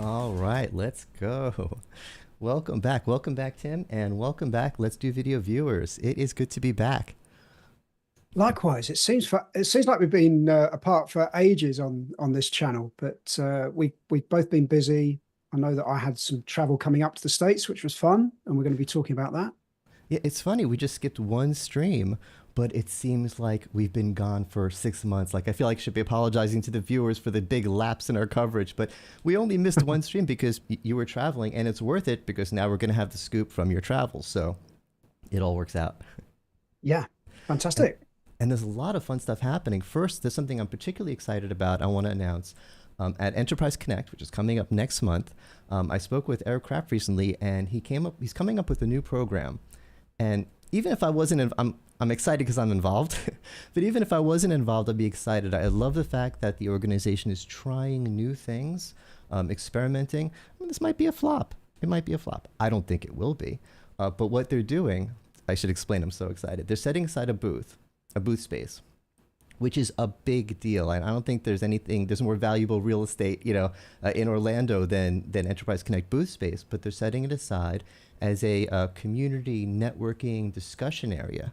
All right, let's go. Welcome back. Welcome back, Tim, and welcome back. Let's do video viewers. It is good to be back. Likewise, it seems like we've been apart for ages on this channel, but we've both been busy. I know that I had some travel coming up to the States, which was fun, and we're going to be talking about that. Yeah, it's funny. We just skipped one stream, but it seems like we've been gone for 6 months. Like I feel like I should be apologizing to the viewers for the big lapse in our coverage, but we only missed one stream because you were traveling, and it's worth it because now we're going to have the scoop from your travels. So it all works out. Yeah, And fantastic. and there's a lot of fun stuff happening. First, there's something I'm particularly excited about. I want to announce at Enterprise Connect, which is coming up next month. I spoke with Eric Kraft recently, and he's coming up with a new program. And even if I wasn't, I'm excited because I'm involved. But even if I wasn't involved, I'd be excited. I love the fact that the organization is trying new things, experimenting. I mean, this might be a flop. It might be a flop. I don't think it will be. But what they're doing, I should explain. I'm so excited. They're setting aside a booth space, which is a big deal. And I don't think there's more valuable real estate, in Orlando than Enterprise Connect booth space. But they're setting it aside as a community networking discussion area.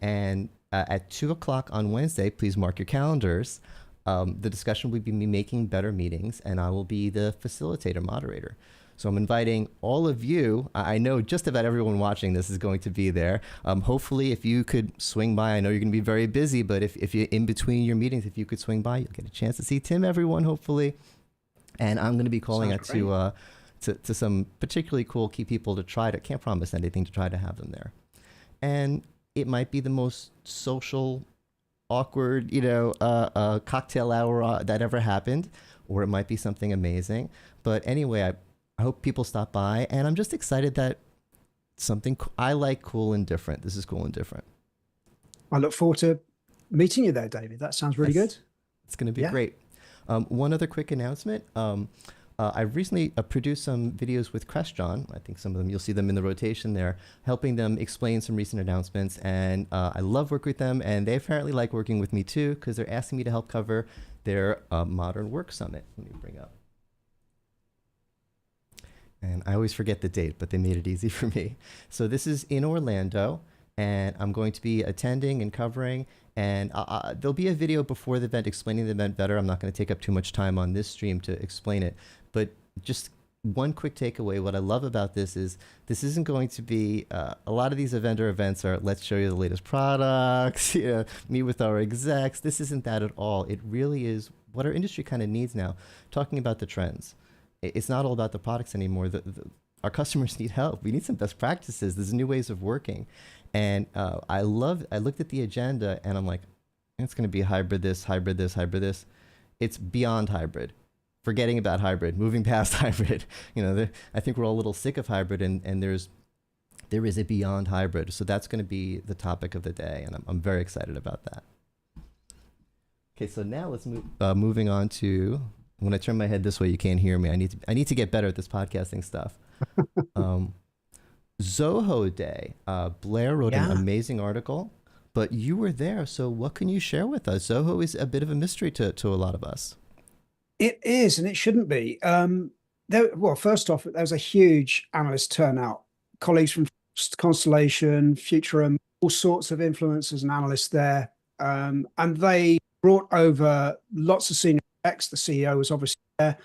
And at 2 o'clock on Wednesday, please mark your calendars. The discussion will be me making better meetings, and I will be the facilitator moderator. So I'm inviting all of you. I know just about everyone watching this is going to be there. Hopefully, if you could swing by, I know you're going to be very busy, but if you're in between your meetings, if you could swing by, you'll get a chance to see Tim, everyone, hopefully. And I'm going to be calling Sounds out great. to some particularly cool key people can't promise anything, to try to have them there. And it might be the most social, awkward, cocktail hour that ever happened, or it might be something amazing. But anyway, I hope people stop by, and I'm just excited that I like cool and different. This is cool and different. I look forward to meeting you there, David. That sounds really Yes, good. it's going to be Yeah. great. One other quick announcement. I've recently produced some videos with Crestron. I think some of them, you'll see them in the rotation there, helping them explain some recent announcements. And I love working with them, and they apparently like working with me too, because they're asking me to help cover their Modern Work Summit. Let me bring up. And I always forget the date, but they made it easy for me. So this is in Orlando, and I'm going to be attending and covering. And there'll be a video before the event explaining the event better. I'm not going to take up too much time on this stream to explain it, but just one quick takeaway. What I love about this isn't going to be a lot of these vendor events are let's show you the latest products, meet with our execs. This isn't that at all. It really is what our industry kind of needs now, talking about the trends. It's not all about the products anymore. Our customers need help. We need some best practices. There's new ways of working. And I looked at the agenda and I'm like, it's going to be hybrid this, hybrid this, hybrid this. It's beyond hybrid. Forgetting about hybrid, moving past hybrid. I think we're all a little sick of hybrid, and there is a beyond hybrid. So that's going to be the topic of the day, and I'm very excited about that. Okay, so now let's moving on to, when I turn my head this way, you can't hear me. I need to get better at this podcasting stuff. Um, Zoho Day. Blair wrote an Yeah, amazing article, but you were there, so what can you share with us? Zoho is a bit of a mystery to a lot of us. it is, and it shouldn't be. Well, first off, there was a huge analyst turnout. Colleagues from Constellation, Futurum, all sorts of influencers and analysts there. And they brought over lots of senior execs. The CEO was obviously there.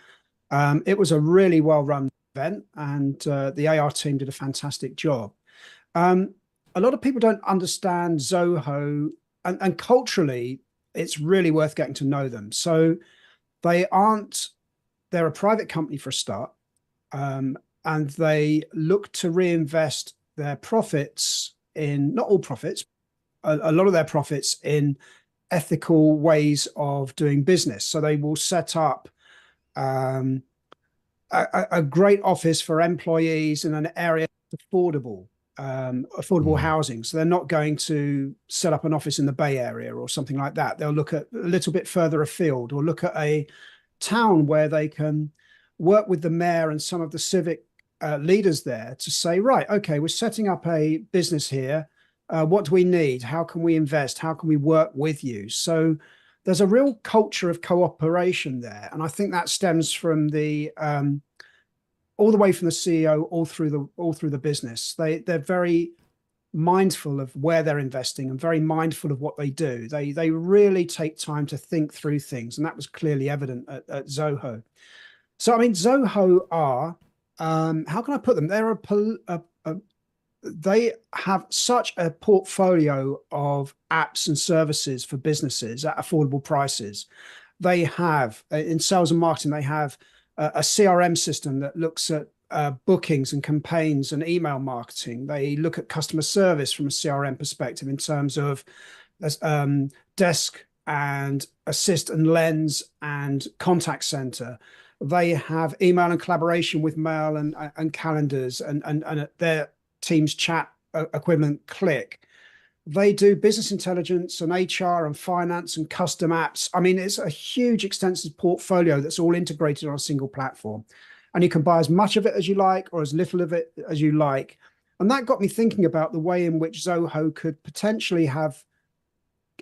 It was a really well-run event, and the AR team did a fantastic job. Um, a lot of people don't understand Zoho, and culturally, it's really worth getting to know them. So they aren't, they're a private company for a start, and they look to reinvest their profits in, not all profits, a lot of their profits in ethical ways of doing business. So they will set up um, a great office for employees in an area that's affordable Mm, housing. So they're not going to set up an office in the Bay Area or something like that. They'll look at a little bit further afield, or look at a town where they can work with the mayor and some of the civic leaders there to say, right, okay, we're setting up a business here. What do we need? How can we invest? How can we work with you? So there's a real culture of cooperation there, and I think that stems from the all the way from the CEO all through the business. They're very mindful of where they're investing and very mindful of what they do. They really take time to think through things, and that was clearly evident at Zoho. So I mean, Zoho are how can I put them? They're they have such a portfolio of apps and services for businesses at affordable prices. They have in sales and marketing, they have a CRM system that looks at bookings and campaigns and email marketing. They look at customer service from a CRM perspective in terms of desk and assist and lens and contact center. They have email and collaboration with mail and calendars and their Teams chat equivalent Click. They do business intelligence and HR and finance and custom apps. I mean, it's a huge, extensive portfolio that's all integrated on a single platform. And you can buy as much of it as you like or as little of it as you like. And that got me thinking about the way in which Zoho could potentially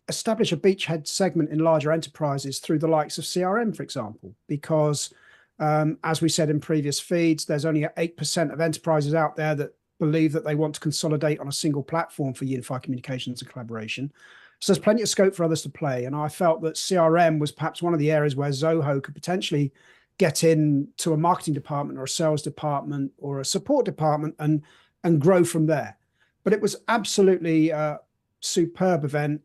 establish a beachhead segment in larger enterprises through the likes of CRM, for example, because as we said in previous feeds, there's only 8% of enterprises out there that believe that they want to consolidate on a single platform for unified communications and collaboration. So there's plenty of scope for others to play. And I felt that CRM was perhaps one of the areas where Zoho could potentially get into a marketing department or a sales department or a support department and grow from there. But it was absolutely a superb event,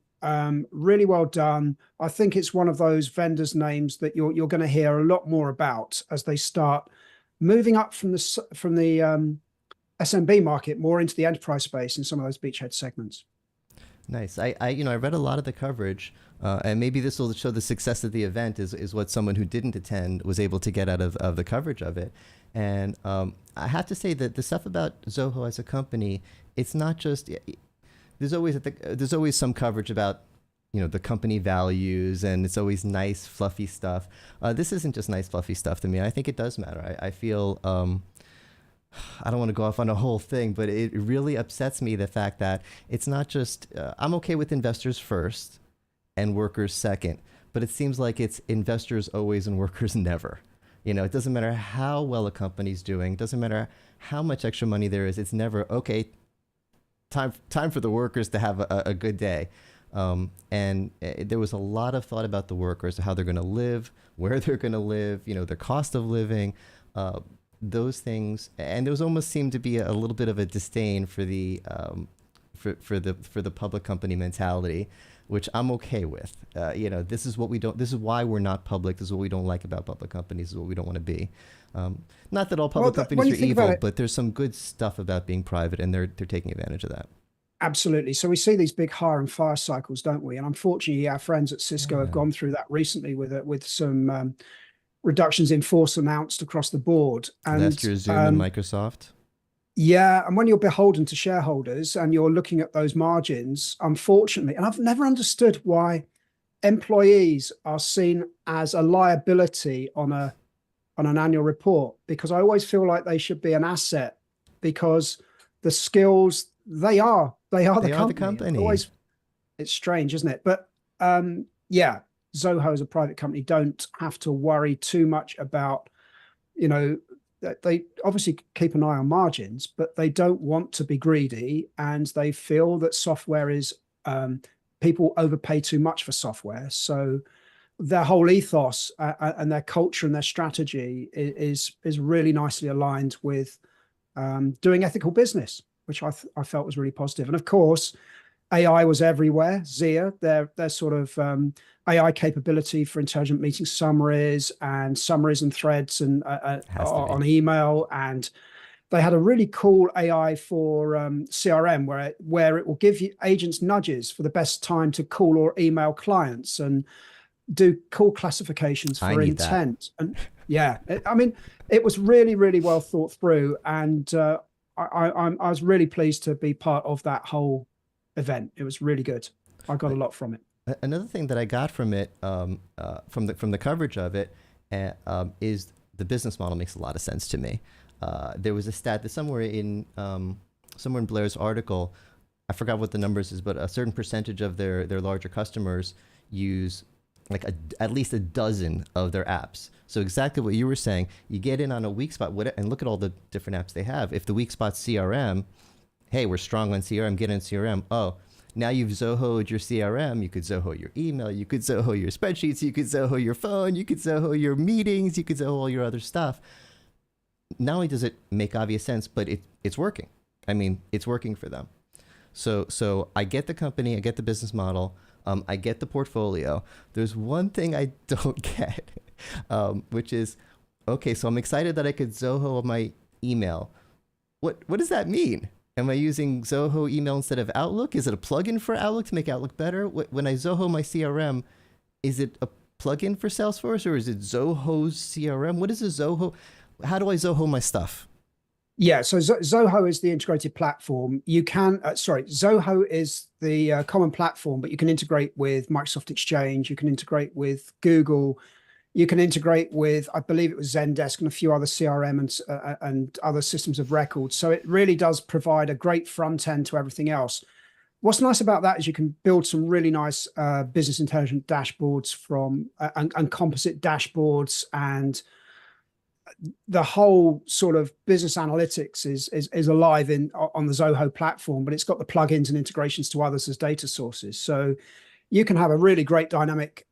really well done. I think it's one of those vendors' names that you're going to hear a lot more about as they start moving up from the SMB market more into the enterprise space in some of those beachhead segments. Nice. I read a lot of the coverage, and maybe this will show the success of the event is what someone who didn't attend was able to get out of the coverage of it. And I have to say that the stuff about Zoho as a company, it's not just, there's always some coverage about, the company values, and it's always nice, fluffy stuff. This isn't just nice, fluffy stuff to me. I think it does matter. I feel, I don't want to go off on a whole thing, but it really upsets me the fact that it's not just, I'm okay with investors first and workers second, but it seems like it's investors always and workers never. It doesn't matter how well a company's doing, it doesn't matter how much extra money there is, it's never, okay, time for the workers to have a good day. There was a lot of thought about the workers, how they're going to live, where they're going to live, their cost of living, those things, and there almost seemed to be a little bit of a disdain for the for the public company mentality, which I'm okay with. This is what we don't. This is why we're not public. This is what we don't like about public companies. This is what we don't want to be. Not that all public companies are evil, but there's some good stuff about being private, and they're taking advantage of that. Absolutely. So we see these big hire and fire cycles, don't we? And unfortunately, our friends at Cisco have gone through that recently with some reductions in force announced across the board. And last year, Zoom and Microsoft. Yeah. And when you're beholden to shareholders and you're looking at those margins, unfortunately, and I've never understood why employees are seen as a liability on an annual report, because I always feel like they should be an asset, because the skills they are the company. It's strange, isn't it? But yeah, Zoho as a private company don't have to worry too much about, they obviously keep an eye on margins, but they don't want to be greedy, and they feel that software is, people overpay too much for software. So their whole ethos and their culture and their strategy is really nicely aligned with doing ethical business, which I felt was really positive. And of course, AI was everywhere. Zia, their sort of AI capability for intelligent meeting summaries and threads and on email, and they had a really cool AI for CRM where it will give you agents nudges for the best time to call or email clients and do call classifications for intent. And yeah, I mean, it was really, really well thought through, and I was really pleased to be part of that whole event. It was really good. I got a lot from it. Another thing that I got from it, from the coverage of it, is the business model makes a lot of sense to me. There was a stat that somewhere in Blair's article, I forgot what the numbers is, but a certain percentage of their larger customers use like at least a dozen of their apps. So exactly what you were saying, you get in on a weak spot and look at all the different apps they have. If the weak spot's CRM, hey, we're strong on CRM, get in CRM. Oh, now you've Zoho'd your CRM. You could Zoho your email. You could Zoho your spreadsheets. You could Zoho your phone. You could Zoho your meetings. You could Zoho all your other stuff. Not only does it make obvious sense, but it's working. I mean, it's working for them. So I get the company. I get the business model. I get the portfolio. There's one thing I don't get, which is, okay, so I'm excited that I could Zoho my email. What does that mean? Am I using Zoho email instead of Outlook? Is it a plugin for Outlook to make Outlook better? When I Zoho my CRM, is it a plugin for Salesforce or is it Zoho's CRM? What is a Zoho? How do I Zoho my stuff? Yeah, so Zoho is the integrated platform. You can, Zoho is the common platform, but you can integrate with Microsoft Exchange. You can integrate with Google. You can integrate with, I believe it was Zendesk and a few other CRM and other systems of record. So it really does provide a great front end to everything else. What's nice about that is you can build some really nice business intelligence dashboards from and composite dashboards, and the whole sort of business analytics is alive on the Zoho platform, but it's got the plugins and integrations to others as data sources. So you can have a really great dynamic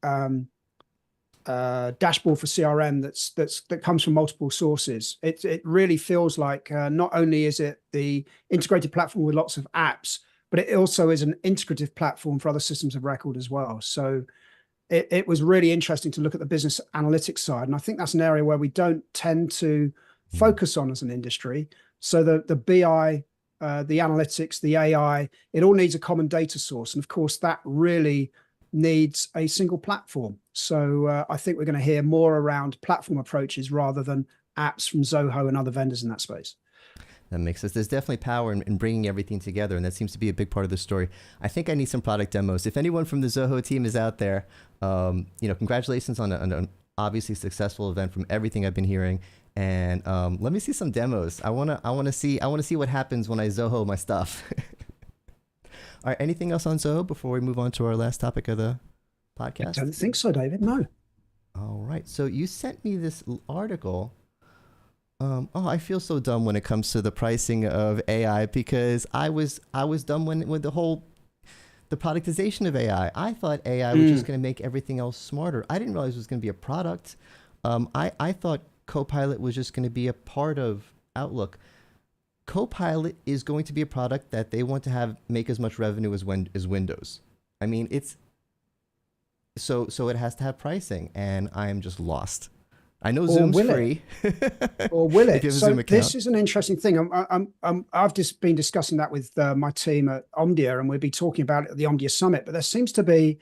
dashboard for CRM that comes from multiple sources. It really feels like not only is it the integrated platform with lots of apps, but it also is an integrative platform for other systems of record as well. So it was really interesting to look at the business analytics side, and I think that's an area where we don't tend to focus on as an industry. So the BI, the analytics, the AI, it all needs a common data source, and of course that really needs a single platform. So I think we're going to hear more around platform approaches rather than apps from Zoho and other vendors in that space. That makes sense. There's definitely power in bringing everything together, and that seems to be a big part of the story. I think I need some product demos. If anyone from the Zoho team is out there, congratulations on an obviously successful event from everything I've been hearing. And let me see some demos. I want to see what happens when I Zoho my stuff. All right. Anything else on Zoho before we move on to our last topic of the podcast? I don't think so, David. No. All right. So you sent me this article. I feel so dumb when it comes to the pricing of AI, because I was dumb with the productization of AI. I thought AI was just going to make everything else smarter. I didn't realize it was going to be a product. I thought Copilot was just going to be a part of Outlook. Copilot is going to be a product that they want to make as much revenue as Windows. I mean, it's so it has to have pricing, and I am just lost. I know Zoom's free. Or will it? So this is an interesting thing. I've just been discussing that with my team at Omdia, and we'll be talking about it at the Omdia Summit. But there seems to be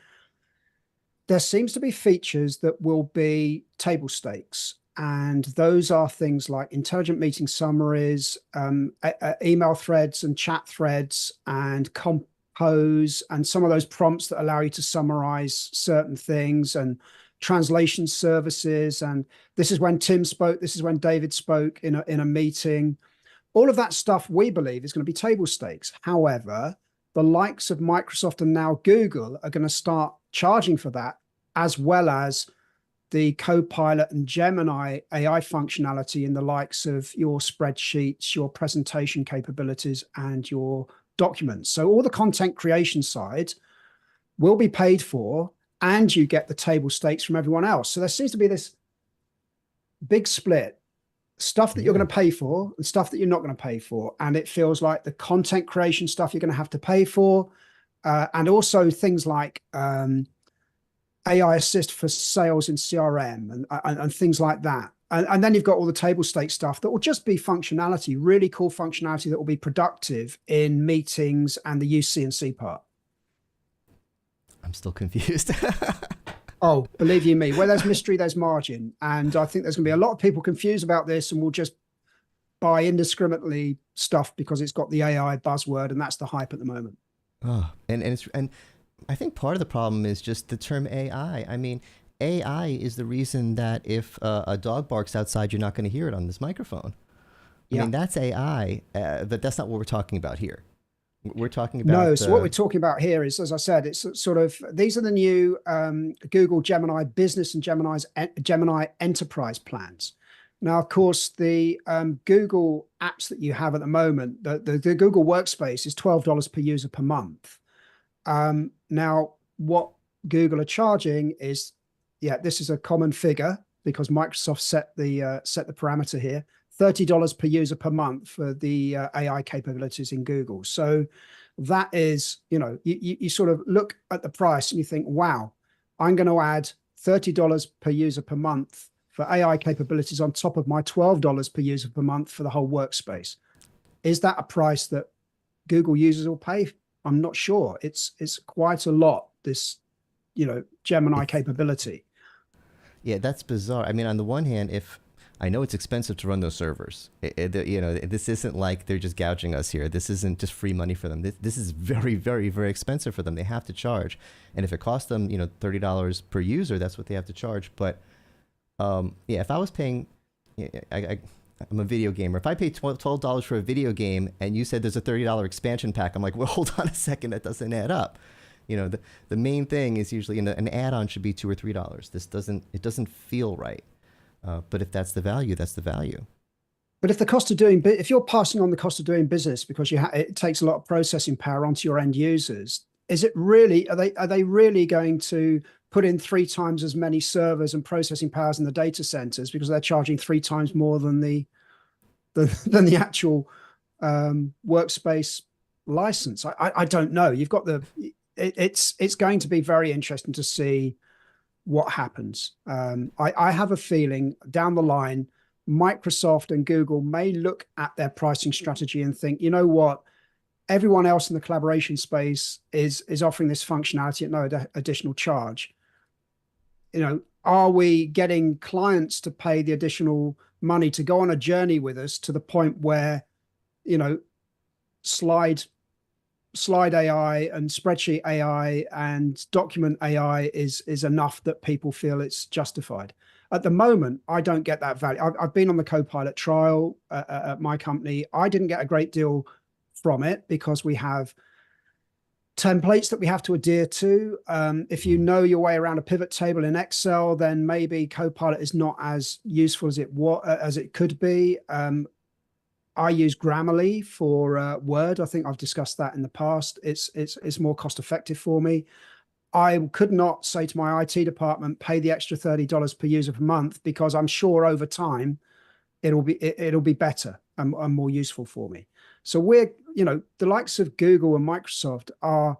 features that will be table stakes, and those are things like intelligent meeting summaries, email threads and chat threads, and compose, and some of those prompts that allow you to summarize certain things, and translation services. And this is when Tim spoke, this is when David spoke in a meeting. All of that stuff we believe is going to be table stakes. However, the likes of Microsoft and now Google are going to start charging for that, as well as the Copilot and Gemini AI functionality in the likes of your spreadsheets, your presentation capabilities, and your documents. So all the content creation side will be paid for, and you get the table stakes from everyone else. So there seems to be this big split, stuff that you're going to pay for and stuff that you're not going to pay for. And it feels like the content creation stuff you're going to have to pay for. And also things like AI assist for sales in CRM and things like that. And then you've got all the table stake stuff that will just be functionality, really cool functionality that will be productive in meetings and the UC and C part. I'm still confused. Oh, believe you me, where there's mystery, there's margin. And I think there's going to be a lot of people confused about this and will just buy indiscriminately stuff because it's got the AI buzzword, and that's the hype at the moment. Oh, and I think part of the problem is just the term AI. I mean, AI is the reason that if a dog barks outside, you're not going to hear it on this microphone. I mean, that's AI, but that's not what we're talking about here. We're talking No, about so what we're talking about here is, as I said, it's sort of these are the new Google Gemini Business and Gemini Enterprise plans. Now, of course, the Google apps that you have at the moment, the Google Workspace is $12 per user per month. Now, what Google are charging is, yeah, this is a common figure because Microsoft set the parameter here, $30 per user per month for the AI capabilities in Google. So that is, you sort of look at the price and you think, wow, I'm going to add $30 per user per month for AI capabilities on top of my $12 per user per month for the whole workspace. Is that a price that Google users will pay? I'm not sure. It's quite a lot, this, Gemini capability. Yeah, that's bizarre. I mean, on the one hand, if I know it's expensive to run those servers, this isn't like they're just gouging us here. This isn't just free money for them. This is very, very, very expensive for them. They have to charge, and if it costs them, $30 per user, that's what they have to charge. But yeah, if I was paying, I'm a video gamer. If I pay $12 for a video game and you said there's a $30 expansion pack, I'm like, well, hold on a second, that doesn't add up. The main thing is usually an add-on should be $2 or $3. It doesn't feel right. But if that's the value, that's the value. But if if you're passing on the cost of doing business because it takes a lot of processing power onto your end users, is it really, are they really going to put in 3 times as many servers and processing powers in the data centers because they're charging 3 times more than the actual workspace license? I don't know. You've got it's going to be very interesting to see what happens. I have a feeling down the line, Microsoft and Google may look at their pricing strategy and think, you know what, everyone else in the collaboration space is offering this functionality at no additional charge. Are we getting clients to pay the additional money to go on a journey with us to the point where, slide AI and spreadsheet AI and document AI is enough that people feel it's justified? At the moment, I don't get that value. I've been on the Copilot trial at my company. I didn't get a great deal from it because we have templates that we have to adhere to. If you know your way around a pivot table in Excel, then maybe Copilot is not as useful as it could be. I use Grammarly for Word. I think I've discussed that in the past. It's more cost effective for me. I could not say to my IT department, pay the extra $30 per user per month, because I'm sure over time it'll be better and more useful for me. So the likes of Google and Microsoft are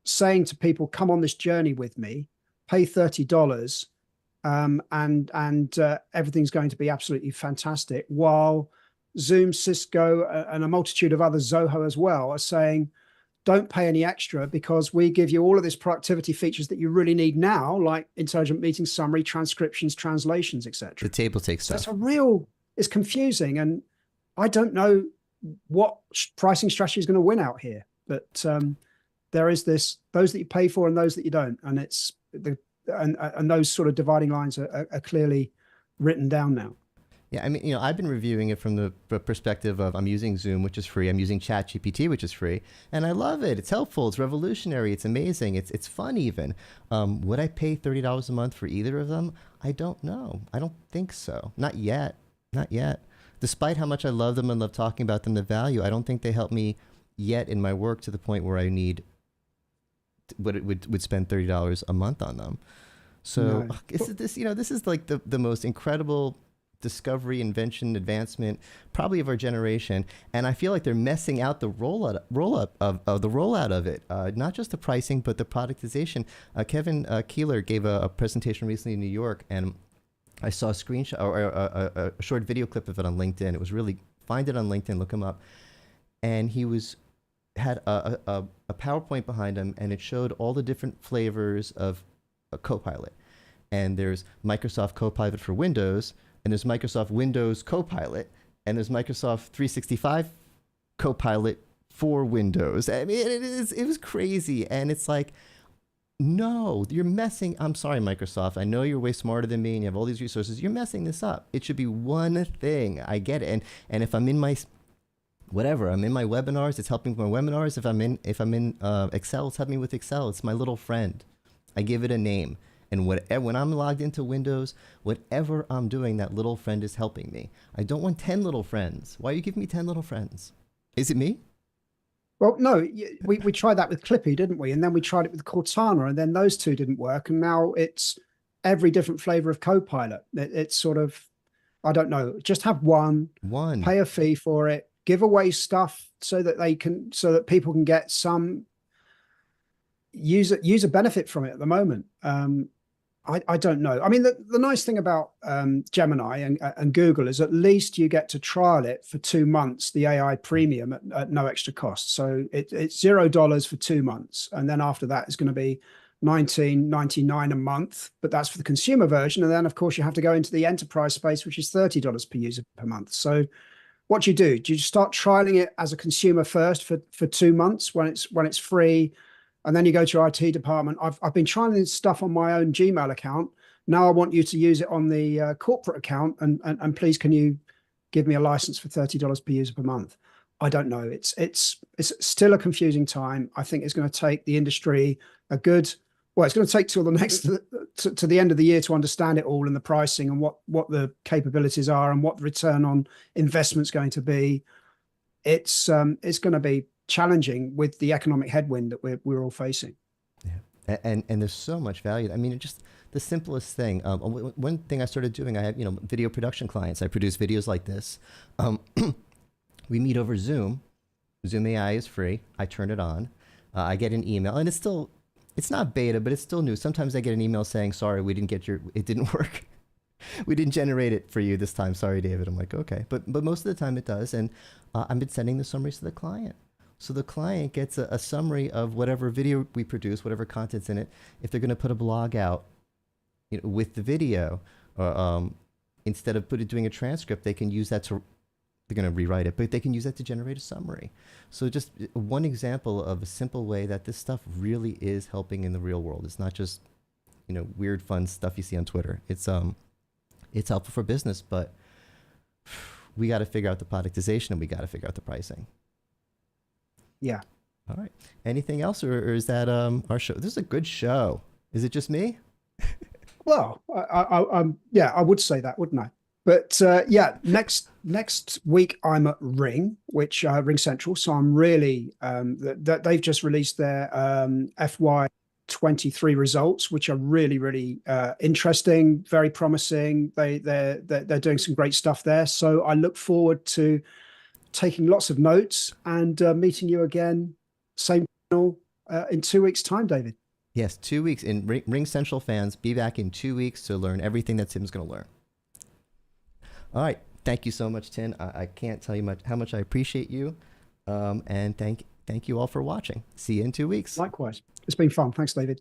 saying to people, come on this journey with me, pay $30, and everything's going to be absolutely fantastic. While Zoom, Cisco, and a multitude of others, Zoho as well, are saying, don't pay any extra because we give you all of these productivity features that you really need now, like intelligent meeting summary, transcriptions, translations, etc. The table takes stuff. It's confusing, and I don't know what pricing strategy is going to win out here. But there is those that you pay for and those that you don't, and and those sort of dividing lines are clearly written down now. Yeah, I mean, I've been reviewing it from the perspective of I'm using Zoom, which is free. I'm using ChatGPT, which is free, and I love it. It's helpful. It's revolutionary. It's amazing. It's fun even. Would I pay $30 a month for either of them? I don't know. I don't think so. Not yet. Not yet. Despite how much I love them and love talking about them, the value, I don't think they help me yet in my work to the point where I would spend $30 a month on them. So no. This is like the most incredible discovery, invention, advancement, probably of our generation, and I feel like they're messing out the rollout of it. Not just the pricing, but the productization. Kevin Keeler gave a presentation recently in New York, and I saw a screenshot or a short video clip of it on LinkedIn. It was really, find it on LinkedIn, look him up, and he had a PowerPoint behind him, and it showed all the different flavors of a Copilot. And there's Microsoft Copilot for Windows, and there's Microsoft Windows Copilot, and there's Microsoft 365 Copilot for Windows. I mean, it was crazy. And it's like, no, you're messing. I'm sorry, Microsoft. I know you're way smarter than me and you have all these resources. You're messing this up. It should be one thing. I get it. And if I'm in my whatever. I'm in my webinars. It's helping with my webinars. If I'm in Excel, it's helping me with Excel. It's my little friend. I give it a name. And whatever, when I'm logged into Windows, whatever I'm doing, that little friend is helping me. I don't want 10 little friends. Why are you giving me 10 little friends? Is it me? Well, no, we tried that with Clippy, didn't we? And then we tried it with Cortana, and then those two didn't work. And now it's every different flavor of Copilot. It's sort of, I don't know, just have one, pay a fee for it, give away stuff so that people can get some user benefit from it at the moment. I don't know. I mean, the nice thing about Gemini and Google is at least you get to trial it for 2 months, the AI premium at no extra cost. So it's $0 for 2 months. And then after that, it's going to be $19.99 a month, but that's for the consumer version. And then, of course, you have to go into the enterprise space, which is $30 per user per month. So what do? Do you start trialing it as a consumer first for 2 months when it's free? And then you go to your IT department. I've been trying this stuff on my own Gmail account. Now I want you to use it on the corporate account. And please, can you give me a license for $30 per user per month? I don't know. It's still a confusing time. I think it's going to take the industry it's going to take till the next to the end of the year to understand it all and the pricing and what the capabilities are and what the return on investment's going to be. It's going to be challenging with the economic headwind that we're all facing. Yeah, and there's so much value. I mean, just the simplest thing. One thing I started doing, I have video production clients. I produce videos like this. We meet over Zoom. Zoom AI is free. I turn it on. I get an email, and it's not beta, but it's still new. Sometimes I get an email saying, "Sorry, it didn't work. We didn't generate it for you this time. Sorry, David." I'm like, okay, but most of the time it does, and I've been sending the summaries to the client. So the client gets a summary of whatever video we produce, whatever content's in it. If they're going to put a blog out with the video, instead of doing a transcript, they can use that they're going to rewrite it, but they can use that to generate a summary. So just one example of a simple way that this stuff really is helping in the real world. It's not just, weird, fun stuff you see on Twitter. It's helpful for business, but we got to figure out the productization and we got to figure out the pricing. Yeah. All right. Anything else, or is that our show? This is a good show. Is it just me? Well, I would say that, wouldn't I? But next week I'm at Ring, which Ring Central. So I'm really they've just released their FY23 results, which are really, really interesting, very promising. They're doing some great stuff there. So I look forward to taking lots of notes and meeting you again, same channel, in 2 weeks' time, David. Yes, 2 weeks. And Ring Central fans, be back in 2 weeks to learn everything that Tim's going to learn. All right. Thank you so much, Tim. I can't tell you how much I appreciate you. And thank you all for watching. See you in 2 weeks. Likewise. It's been fun. Thanks, David.